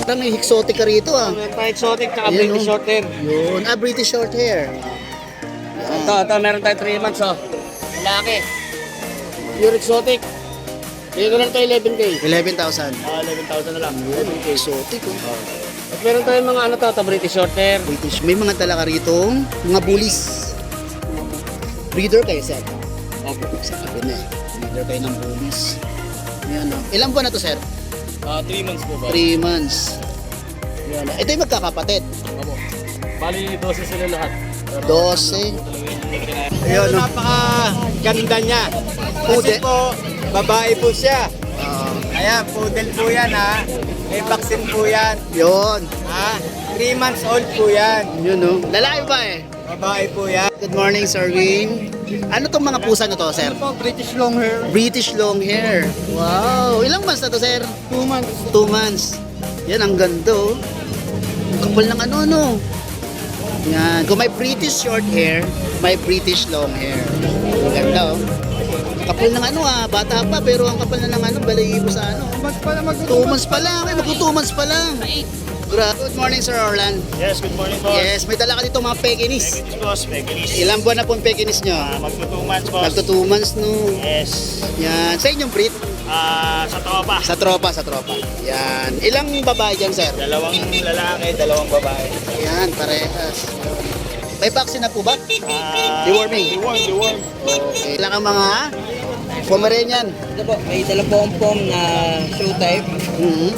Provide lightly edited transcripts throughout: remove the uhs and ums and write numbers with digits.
parang may exotic ka rito ah. Meron tayong exotic tsaka Ayan, British oh. short hair. Yun, British short hair. Ito, meron tayong 3 months oh. Lalaki. Pure exotic. Bigyan ko lang ito 11K. 11,000. 11,000 na lang. 11K. Exotic oh. At meron tayong mga ano to, British short hair. British. May mga talaga rito, mga bullies. Breeder kayo, sir? Opo. Sa tabi na eh. Breeder kayo ng bullies. Ayan oh. Ilang buwan na to, sir? 3 months po ba? 3 months. Ayan oh. Ito yung magkakapatid. Opo. Bali, 12 sila lahat. 12. Ayun, napakaganda niya. Kasi Poodle. po, babae po siya. Ah, Ayan, poodle po yan ha. May vaccine po yan. yun. Ha? 3 months old po yan. Yun oh. Lalaki ba eh? Babae po yan. Good morning, Sir Win. Ano tong mga pusa na to, sir? Po, British long hair. British long hair. Wow. Ilang months na to, sir? 2 months. 2 months. Yan, ang ganda oh. Ang kapal ng ano, no? Yan. Kung may British short hair, may British long hair. Ang ganda oh. Kapal ng ano ah, bata pa pero ang kapal na ng ano, balayibo sa ano. 2 months pa lang, magto 2 months pa lang. Good morning, Sir Orlan. Yes, good morning boss. Yes, may dala ka dito mga Pekinis. Pekinis boss, Pekinis. Ilang buwan na po ang Pekinis nyo? Magto 2 months boss. Magto 2 months no. Yes. Yan, sa inyong breed? Sa tropa. Sa tropa. Yan. Ilang babae dyan, sir? 2 lalaki, 2 babae. Yan, parehas. May vaccine na po ba? Deworming. Deworm. Okay. Ilang ang mga Pomeranian. Ito po, may dala po akong pom na show type. Mhm.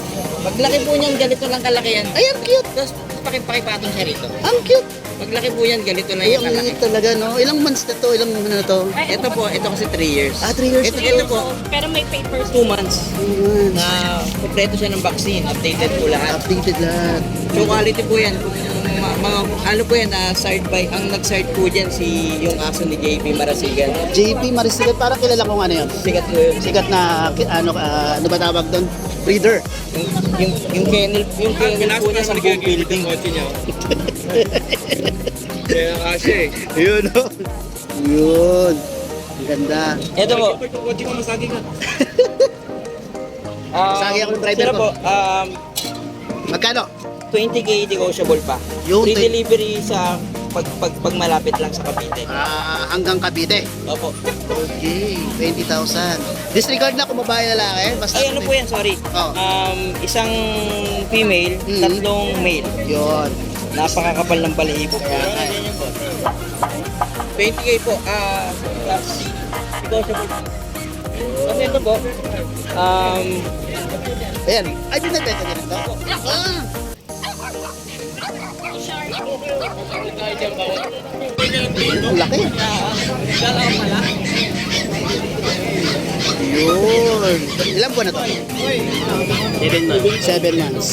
Paglaki po niyan, ganito lang kalaki yan. Ay, ang cute. Tapos pakipatong siya rito. Ang cute. Paglaki po yan, ganito lang Ay, yung ang kalaki. liit talaga, no? Ilang months na to? Ilang ano na to? Ito po, ito kasi 3 years. 3 years na Ito po, Pero may papers. 2 months 2 months. na kompleto siya ng vaccine. Updated po lahat. Updated lahat. So quality po yan. Mga, ano po yan, ang nag-side po dyan yung aso ni JP Marasigan. JP Marisigan, parang kilala ko ano yun. Sikat po yun. Sikat na, ano ba tawag doon? Breeder. Yung kennel po niya sa buong building. Kaya kasi eh. Yun, no? Yun. Ang ganda. Ito po. Kotse ko masagi ka. Sagi ako ng driver sila ko. po, Magkano? 20K negotiable pa. Yung Free 20 delivery sa pag malapit lang sa Cavite. Hanggang Cavite. Opo. Okay, 20,000. Disregard na kung babae lalaki. Basta Ay, ano po yan? Sorry. Oh. Isang female, Mhm. 3 male. Yun. Napakakapal ng balahibo. 20K po. Plus negotiable. Kasi ito po, Ayan. Ay, binatenta din ito. Ah! Ang laki. Yun. Ilang buwan na to? 7 months.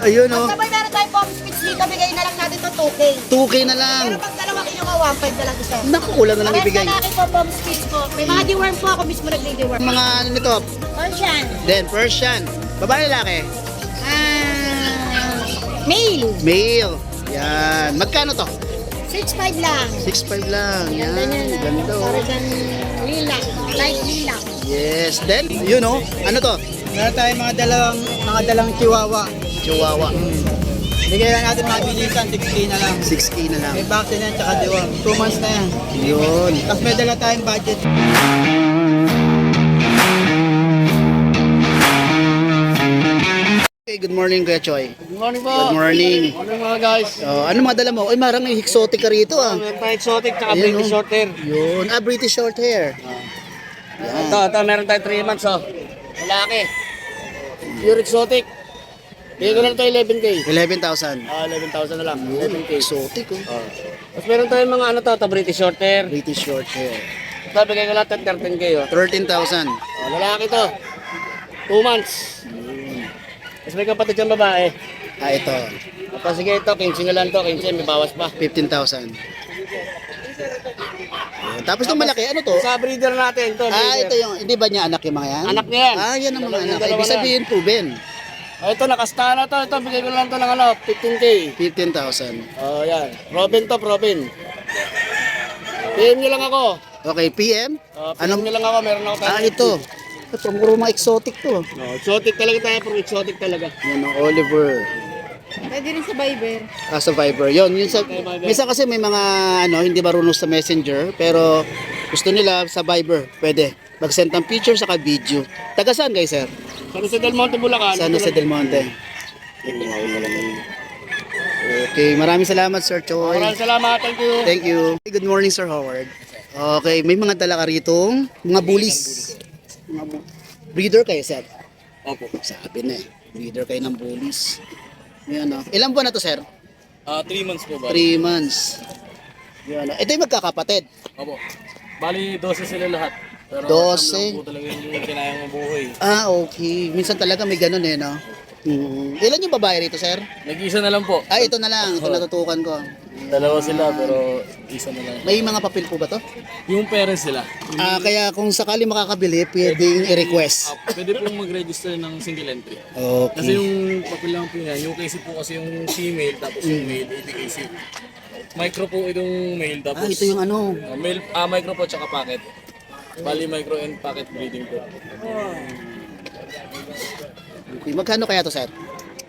Ayun oh. Sabay meron tayong bomb speech dito, bigay na lang natin to 2K. 2K na lang. Pero pag dalawa kinuha, 1.5 na lang isa. Naku, kulang na lang Parehas ibigay. lalaki po, bomb speech po. May mga deworm po ako mismo nagdi-deworm. Mga ano nito? Persian. Then, Persian. Babae lalaki? Male. Male. Yan. Magkano to? 6.5 lang. 6.5 lang. Yan. Ganda niya na. Ganda oh. Para dyan lilac. Light lilac. Yes. Then, yun oh. Ano to? Meron tayong mga dalang chihuahua. Chihuahua. Bigay lang natin mabilisan, 6K na lang. 6K na lang. May vaccine yan, tsaka deworm. 2 months na yan. Yun. Tapos may dala tayong budget. Okay, good morning, Kuya Choy. Good morning po. Good morning. Morning mga guys. Ano mga dala mo? Ay, marang may exotic ka rito ah. Meron tayong exotic tsaka Ayan, British oh. short hair. Yun. British short hair. Ito, meron tayong 3 months oh. Lalaki. Pure exotic. Bigyan ko lang ito 11K. 11,000. 11,000 na lang. 11K. Exotic oh. Tapos meron tayong mga ano to, British short hair. British short hair. Ito, bigay ko lang ito 13K oh. 13,000. Lalaki to. 2 months. Tapos may kapatid siyang babae. Ito. Tapos sige ito, 15 na lang to. 15, may bawas pa. 15,000. Tapos itong malaki, ano to? Sa breeder natin to. Ito yung, hindi ba niya anak yung mga yan? Anak niya yan. Yan ang mga anak. Dalawa Ibig na. sabihin, proven. Ito, nakasta na to. Ito, bigay ko lang to ng ano, 15K. 15,000. Oh, yan. Robin to, Robin. PM nyo lang ako. Okay, PM? PM nyo lang ako, meron ako tayo. Ito. Ito, puro mga exotic to. No, exotic talaga tayo, pero exotic talaga. Yan ang Oliver. Pwede rin sa Viber. Sa Viber. Yun sa, minsan kasi may mga hindi marunong sa Messenger, pero gusto nila sa Viber. Pwede. Mag-send ng picture saka video. Taga saan guys, sir? San Jose del Monte, Bulacan. San Jose del Monte. Okay, maraming salamat, Sir Choi. Maraming salamat, thank you. Thank you. Good morning, Sir Howard. Okay, may mga dala ka rito, mga bullies. Breeder kayo, sir? Opo. Sabi na eh. Breeder kayo ng bullies. Yan o. Ilang buwan na to, sir? 3 months po ba? 3 months. Yan o. Ito yung magkakapatid. Opo. Bali, 12 sila lahat. Pero 12. Lang po talaga yung kinayang mabuhay. Okay. Minsan talaga may ganun eh, no? Ilan yung babae rito, sir? Nag-isa na lang po. Ito na lang. Ito natutukan ko. Dalawa sila pero isa na lang. May mga papel po ba to? Yung parents sila. Kaya kung sakali makakabili, pwedeng i-request. Pwede pong mag-register ng single entry. Kasi Okay. yung papel lang po yan, yung case po kasi yung female tapos yung male, ABKC. Micro po itong male tapos Ito yung ano. male, micro po tsaka packet. Bali micro and packet breeding po. Okay. Magkano kaya to, sir?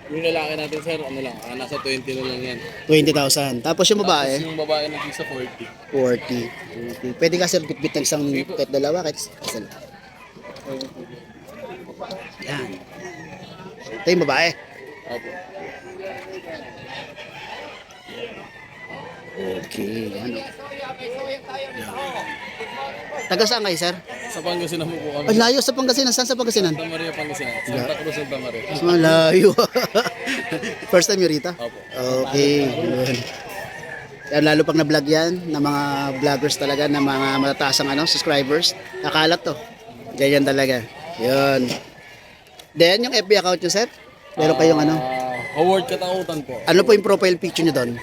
Yung lalaki natin sir, ano lang, nasa 20 na lang yan. 20,000. Tapos yung Tapos babae, yung babae nag-isa 40. 40. Okay. Pwede ka, sir, bitbit ng isang kahit dalawa, kahit isa lang. Yan. Ito yung babae. Opo. Okay. Ano? Taga saan kayo, sir? Sa Pangasinan po po kami. Ay, layo sa Pangasinan. Saan sa Pangasinan? Santa Maria, Pangasinan. Santa Cruz, Santa Maria. Malayo. First time yung rito? Opo. Okay. Yun. Yan, lalo pag na-vlog yan, ng mga vloggers talaga, ng mga matataas ang subscribers, nakalat to. Ganyan talaga. Yun. Then, yung FB account nyo, sir? Meron kayong ano? Award Katakutan po. Ano po yung profile picture nyo doon?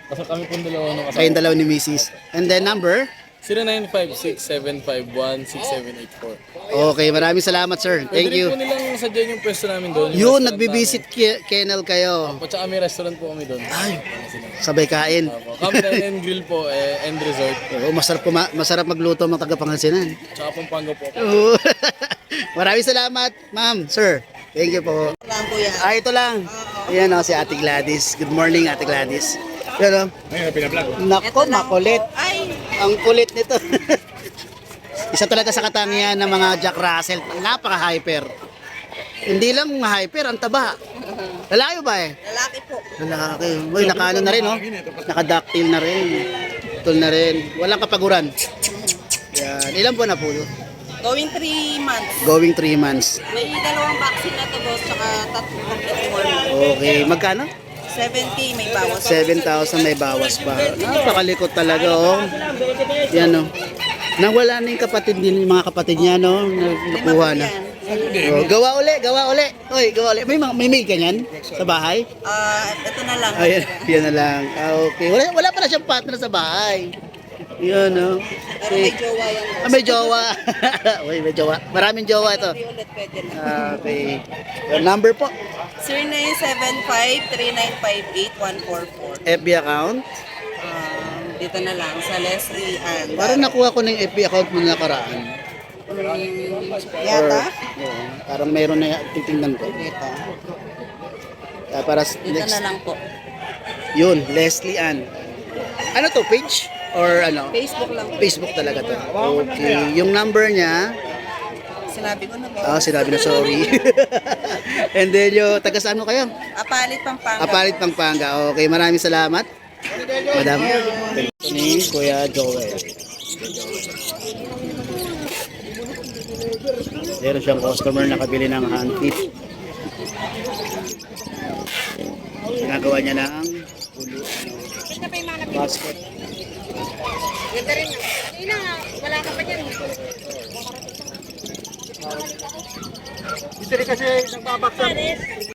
Kasi kami pong dalawa nung kasama. Kayong dalawa ni Mrs. And then number? 0956-751-6784. Okay, maraming salamat, sir. Thank Pwede rin you. po nilang sadyan yung pwesto namin doon. Yun, restaurant nagbibisit kennel kayo. namin. At saka may restaurant po kami doon. Ay, sabay kain. Camden and Grill po, end resort. Oo, masarap magluto ng taga Pangasinan. Tsaka Pampanga po. Oo. Maraming salamat, ma'am, sir. Thank you po. Lang po yan. Ito lang. Ayan o, si Ate Gladys. Good morning, Ate Gladys. Pero, nako, makulit. Ay, Ang kulit nito. Isa talaga sa katangian ng mga Jack Russell. Napaka-hyper. Hindi lang hyper, ang taba. Lalaki ba eh? lalaki po. Lalaki. Uy, nakaano na rin, oh. Nakadactyl na rin. Tul na rin. Walang kapaguran. Yan. Ilan po na po? Going 3 months. Going 3 months. May dalawang vaccine na to, boss, tsaka tatlong complete worm. Okay. Magkano? 70, may bawas. 7,000 may bawas pa. Napakalikot talaga, oh. Yan, oh. Nawala na yung kapatid din, yung mga kapatid niya, no? Nakuha na. Oh, gawa uli, gawa uli. Oy, gawa uli. May mail ka niyan sa bahay? Ito na lang. Ayan, yan na lang. Okay. Wala pa na siyang partner sa bahay. Yan, no? Pero may jowa yan. May jowa. Uy, may jowa. Maraming jowa ito. Hindi ulit pwede na. Okay. Your number po. 0975-3958-144. FB account. Dito na lang, sa Leslie and... Parang nakuha ko ng FB account mo na nakaraan. Yata? Oo, parang mayroon na titingnan ko. Dito. Para Dito next. na lang po. Yun, Leslie Ann. Ano to, page? Or ano? Facebook lang. Facebook talaga to. Okay. Yung number niya, Sinabi ko na po. sinabi na sorry. And then yung, taga saan mo kayo? Apalit Pampanga. Apalit Pampanga. Okay, maraming salamat. Madam. Ito ni Kuya Joel. Meron siyang customer na kabili ng handpit. Ginagawa niya ng pulo, basket. Ganda rin. Ina, wala ka pa dyan.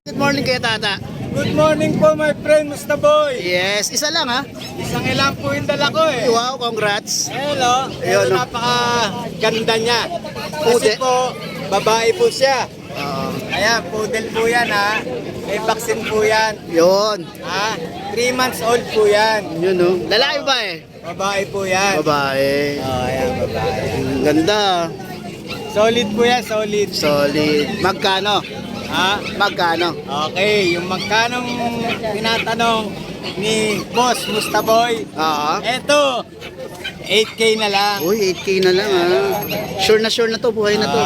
Good morning kaya tata. Good morning po my friend, Musta Boy. Yes, isa lang ha. Isang ilang po yung dala ko eh. Wow, congrats. Hello. Ayun, no? Napaka-ganda niya. Pude. Kasi po, babae po siya. Oo. Ayan, poodle po yan ha. May vaccine po yan. Yun. Ha? 3 months old po yan. Yun no. Lalaki ba eh? Babae po yan. Babae. Oh, ayan, babae. Ang ganda. Solid po yan, solid. Solid. Magkano? Ha? Magkano? Okay, yung magkanong tinatanong ni Boss Mustaboy, Oo. eto, 8K na lang. Uy, 8K na lang Sure na to, buhay na to.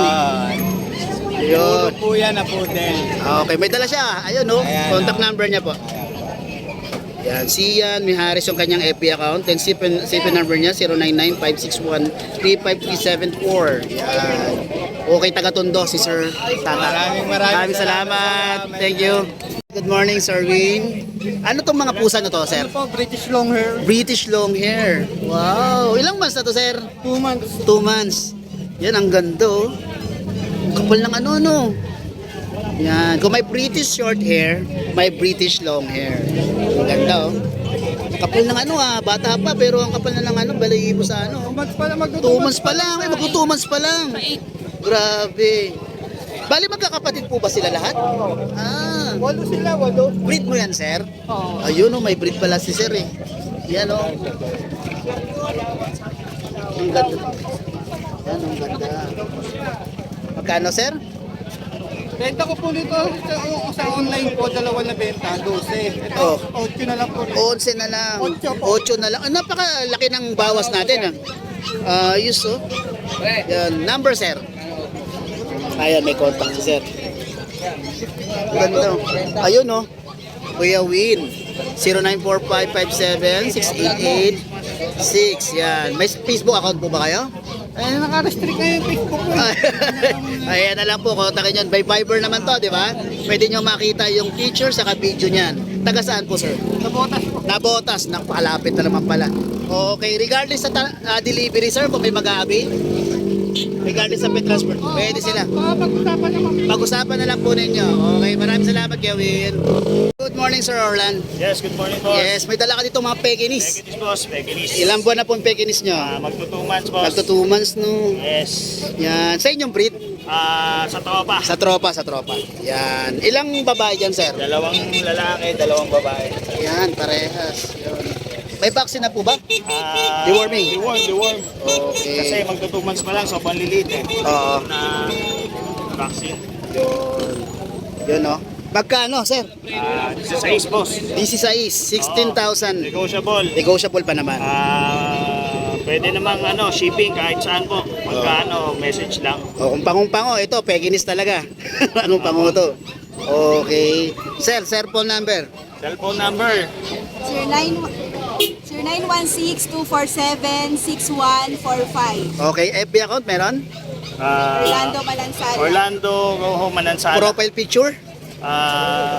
Puro Ayun. po yan na poodle. Okay, may dala siya. Ayun, no? Ayan, Contact number niya po. Yan, si Ian Miharis yung kanyang FB account. Then CP number niya, 099-561-35374. Yan. Okay, taga-Tondo si Sir Tata. Maraming Salamat. Thank you. Good morning, Sir Win. Ano tong mga pusa na to, Sir? Ano po, British long hair. British long hair. Wow. Ilang months na to, Sir? 2 months. 2 months. Yan, ang ganda, oh. Ang kapal ng ano, no? Yan. Kung may British short hair, may British long hair. Ang ganda, oh. Kapal ng ano, bata pa, pero ang kapal na ng ano, balayibo sa ano. 2 months pa lang, 2 months pa lang, mag 2 months pa lang. Grabe. Bali, magkakapatid po ba sila lahat? Ah. 8 sila, 8. Breed mo yan, sir? Oo. Ayun, oh, may breed pala si sir, eh. Yan, oh. Ang ganda. Yan, ang ganda. Magkano, sir? Benta ko po dito sa online po, dalawa na benta, 12. Ito, Oh. 8 na lang po rin. 11 na lang. 8 na lang. Napakalaki ng bawas natin, ayos, oh. Yan, number, sir. Ayan, may contact si sir. Ganda. Ayun, oh. Kuya Win. 0945576886. Yan. May Facebook account po ba kayo? Eh, naka-restrict na yung Facebook ko. Ayan na lang po, kontakin yan. By Viber naman to, di ba? Pwede nyo makita yung picture sa video niyan. Taga saan po, sir? Nabotas po. Nabotas. Napakalapit na naman pala. Okay, regardless sa delivery, sir, kung may mag-aabi, regardless sa pet transport, pwede sila. Pag-usapan naman. Pag-usapan na lang po ninyo. Okay, maraming salamat, Kevin. Good morning, Sir Orlan. Yes, good morning, boss. Yes, may dala ka dito mga Pekinis. Pekinis, boss. Pekinis. Ilang buwan na po ang Pekinis nyo? Magto 2 months, boss. Magto 2 months, no? Yes. Yan. Sa inyong breed? Sa tropa. Sa tropa. Yan. Ilang babae dyan, sir? 2 lalaki, 2 babae. Yan, parehas. Yan. May vaccine na po ba? Deworming. Deworm. Kasi Okay. magto 2 months pa lang, so panlilit eh. Oo. Na vaccine. Yun. Yun, no? Magkano, sir? Sa size, boss. 16, 16,000. Negotiable. Negotiable pa naman. Pwede namang shipping kahit saan po. Magkano, message lang. O, kung pangong-pango, ito, Pekinis talaga. Anong pango to? Okay. Sir, cellphone number. Cellphone number. 0916-247-6145. Okay, FB account meron? Orlando Malansala. Orlando Rojo Manansala. Profile picture?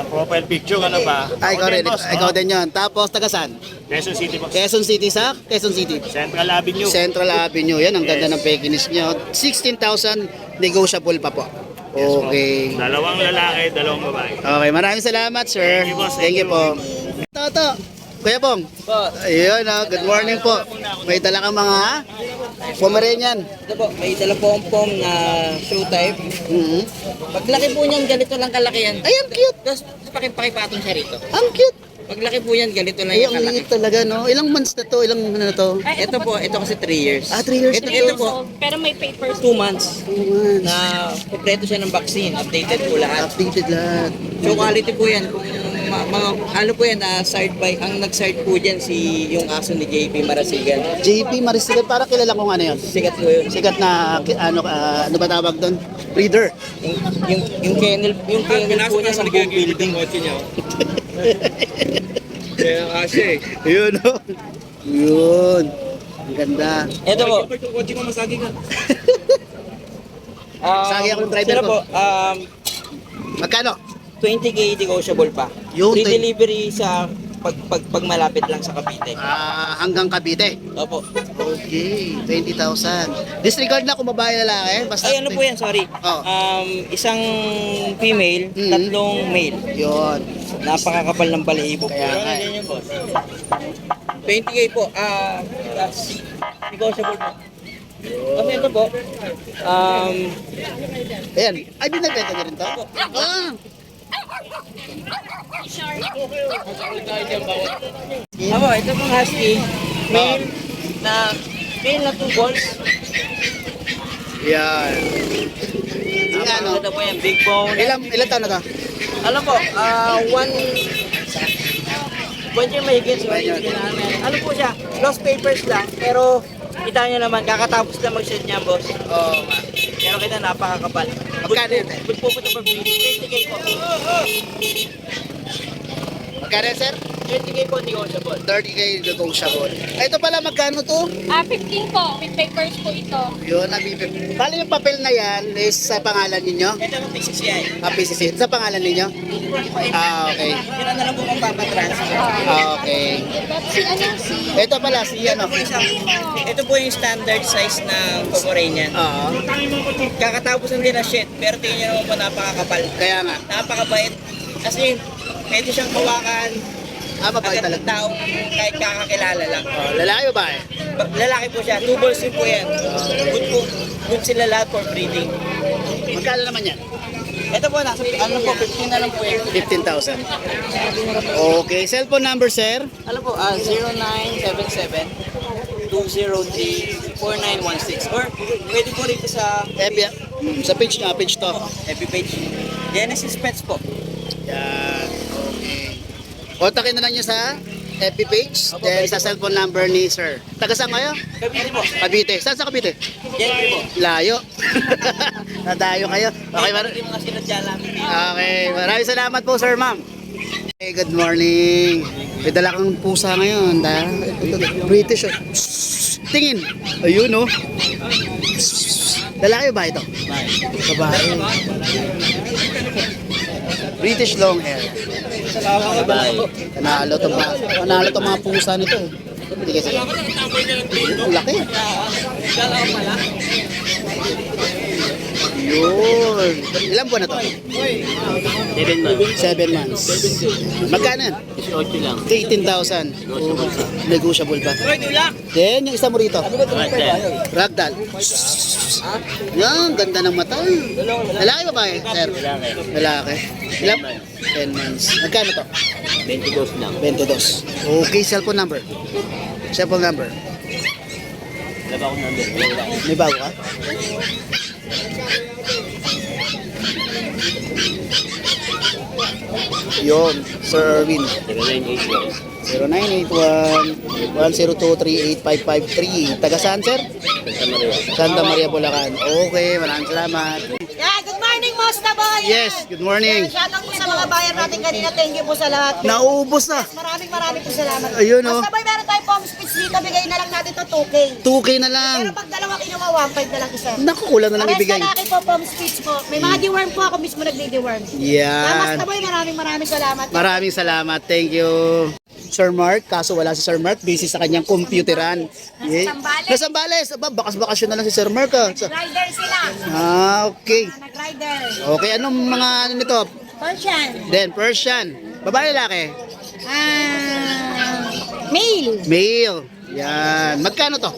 Profile picture, ano ba? Ay, ikaw rin. boss, Ikaw din yun. Tapos, taga saan? Quezon City, boss. Quezon City sa? Quezon City. Central Avenue. Central Avenue. Yan, ang ganda Yes. ng Pekinis nyo. 16,000 negotiable pa po. Yes, po. Okay. 2 lalaki, 2 babae. Okay, maraming salamat, sir. Thank you, boss. Thank you po. Toto, Kuya Pong. Ayun, good morning po. May dala kang mga Pomeranian. Ito po, may dala po ang pom na show type. Mhm. Paglaki po niyan, ganito lang kalaki yan. Ay, ang cute. Tapos pakipatong siya rito. Ang cute. Paglaki po yan, ganito lang Ay, yung ang kalaki. liit talaga, no? Ilang months na to? Ilang ano na to? Ito po, ito kasi 3 years. 3 years Ito, na ito to. po, Pero may papers. 2 months 2 months. na kompleto siya ng vaccine. Updated po lahat. Updated lahat. So quality po yan. Kung mga, ano po yan, side by, ang nag-side po dyan si yung aso ni JP Marasigan. JP Marisigan, para kilala kong ano yun. Sikat po yun. Sikat na, ano ba tawag doon? Breeder. Yung kennel po niya sa buong building. Kaya kasi. Yun, no? Yun. Ang ganda. Ito po. Sagi ako ng driver sino ko. po, Magkano? 20K negotiable pa. Yung Free 20. delivery sa pag malapit lang sa Cavite. Hanggang Cavite. Opo. Okay, 20,000. Disregard na kung babae lalaki. Basta Ay, ano po yan, sorry. Oh. Isang female, Mhm. 3 male. Yun. Napakakapal ng balahibo po. Kaya nga. 20K po. Plus negotiable po. Kasi ito po, Ayan. Ay, binagkita niya rin to? ito pong husky, male na 2 balls. Yan. Ang ano? Ito po yan, big bone. Ilan taon na to? Ano po, 1 year mahigit. So, ano po siya, lost papers lang. Pero kita nyo naman, kakatapos lang mag-shed niya, boss. Oo nga. Pero kita napakakapal. Magkano yun? Good po po ito for breeding. 20k po. Magkano yan, sir? 20k po, negotiable. 30K negotiable. Ito pala, magkano to? 15 po. With papers po ito. Yun, nabibig. Bali yung papel na yan is sa pangalan ninyo? Ito ang PCCI. PCC. Sa pangalan ninyo? Okay. Kira na lang po kung papatransfer. Okay. Si ano? Si... Ito pala, si ano? Ito po yung standard size ng Pomeranian. Oo. Kakatapos lang din na shed, pero tingnan nyo naman po napakakapal. Kaya nga. Napakabait. Kasi pwede siyang hawakan Mabait agad ng talaga. taong kahit kakakilala lang. Lalaki ba eh? Lalaki po siya, 2 balls din po yan. Good po. Good sila lahat for breeding. Magkano naman yan? Ito po, nasa, ano po, 15 na lang po yan. 15,000. Okay. Cellphone number, sir? Ano po, 0977-203-4916. Or pwede po rito sa Sa page nga, page to. FB page. Genesis Pets po. Yan. Okay. Kontakin na lang nyo sa FB page, then sa cellphone number ni sir. Taga saan kayo? Cavite po. Cavite. Saan sa Cavite? Gentry po. Layo. Nadayo kayo. Okay, Yung mga sinadya namin. okay. Maraming salamat po, sir, ma'am. Hey, good morning. May dala kang pusa ngayon. British. Tingin. Ayun, no? Lalaki ba ito? Babae. British long hair. Panalo to mga pusa nito. Hindi kasi. Ang laki. Yun. Ilan buwan na to? 7 months. 7 months. Magkano yan? 18 lang. 18,000. Negotiable pa. Then, yung isa mo rito. Ragdoll. Yan, ganda ng mata. Lalaki ba babae, sir? Lalaki. Ilan? 10 months. Magkano to? 22 lang. 22. Okay, cellphone number. Cellphone number. Wala ba akong number? May bago ka? Yun, Sir Erwin. 0981-102-38553. Taga saan, sir? Santa Maria, Bulacan. Okay, maraming salamat. Yeah, good morning, Mosta Boy! Yes, good morning. Shoutout po sa mga bayan natin kanina. Thank you po sa lahat. Naubos na. Maraming po salamat. Ayun, oh. Mosta Boy, meron tayong pom speech dito. Bigay na lang natin to 2K. 2K na lang. Pero pag dalawa kinuha, 1.5 na lang isa. Naku, kulang na lang Pares ibigay. lalaki po, pom speech po. May mga deworm po ako mismo nagdi-deworm. Yan. Mosta Boy, maraming salamat. Maraming salamat. Thank you. Sir Mark, kaso wala si Sir Mark, busy sa kanyang computeran. Sambales. Nasa Sambales. Aba, bakas-bakasyon na lang si Sir Mark. Rider sila. Okay. Nag-rider. Okay, anong mga ano nito? Persian. Then, Persian. Babae, lalaki? Male. Male. Yan. Magkano to?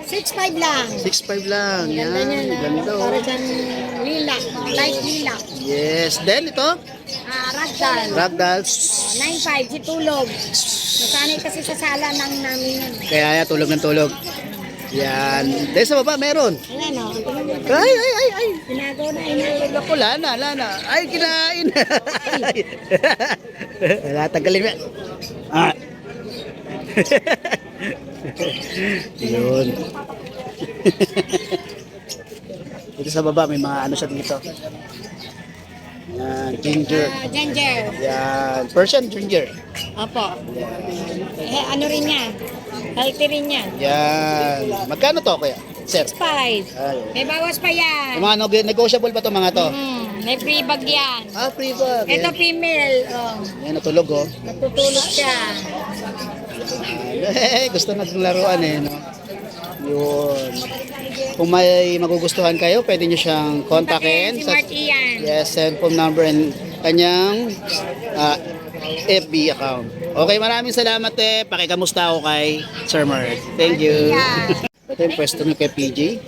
6'5 lang. 6'5 lang. Yan. Ganda niya na. Ganda. Para Oh. dyan lilac. Light lilac. Yes. Then, ito? Ragdoll. Ragdoll. 9'5 si Tulog. Nasanay kasi sa sala ng namin yan. Kaya tulog ng tulog. Yan. Then, sa baba, meron. Ayan o. Ay. Tinago na inago. Ako, lana. Ay, kinain. Wala, tanggalin mo yan. Ah. Yun. Dito sa baba, may mga ano siya dito. Yan, ginger. Ginger. Yan, Persian ginger. Opo. Ano rin niya? Healthy rin yan. Yan. Magkano to, kuya? Sir. 5. Ay. May bawas pa yan. Yung mga negotiable ba to mga to? May free bag yan. Ah, free bag. Ito Yan. female. Oh. Yan, natulog oh. Natutulog siya. Gusto natin laruan eh, no? Yun. Kung may magugustuhan kayo, pwede nyo siyang kontakin. Si Marty yan. Yes, cellphone number and kanyang FB account. Okay, maraming salamat eh. Pakikamusta ako kay Sir Mark. Thank you. Ito yung pwesto nyo kay PJ.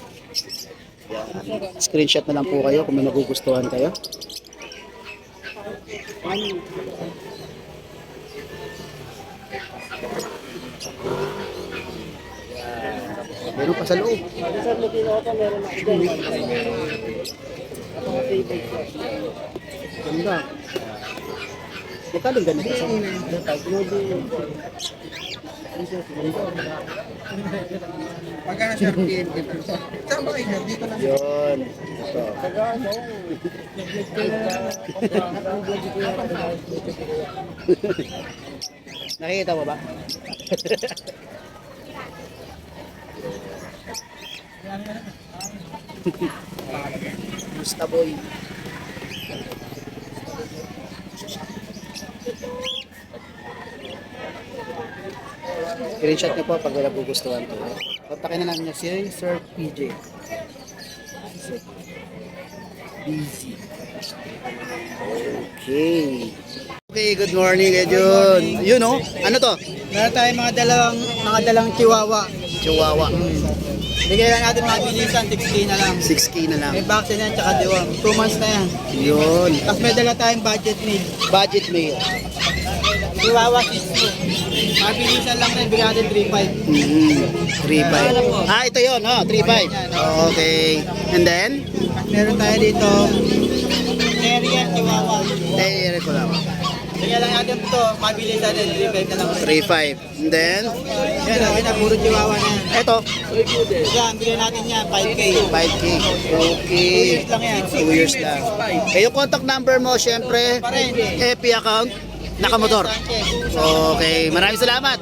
Yan. Screenshot na lang po kayo kung may magugustuhan kayo. Meron pa sa loob. Sir, Lutino ko, meron ako dyan. Mga table ko. Ganda. Magkano ganito sa Pagka na sir, PM kita. Saan ba kayo? Dito lang. Yun. Ito. Nakikita mo ba? Gusta boy. Screenshot niyo po pag wala gugustuhan to. Kontakin na namin niya si Sir PJ. Busy. Okay. Okay, good morning, Edjon. Yun oh, ano to? Meron tayong mga dalang chihuahua. Chihuahua. Bigay lang natin mga bilisan, 6K na lang. 6K na lang. May vaccine yan, tsaka deworm. 2 months na yan. Yun. Tapos may dala tayong budget meal. Budget meal. Chihuahua Shih Tzu. Mga bilisan lang rin, bigyan natin 3.5. 3.5. Ah, ito yun, oh, 3.5. Okay. And then, Meron tayo dito, Terrier Chihuahua. tayo ko lang. Bigyan lang natin ito, mabilisan din, 3.5 na lang. 3.5. And then, Yan, okay na, puro Chihuahua na yan. ito, Yan, bigyan natin yan, 5K. 5K. 2 Okay. years lang yan. 2 years lang. Eh, yung contact number mo, syempre, Pa rin. FB account, nakamotor. Sanchez. Okay, maraming salamat.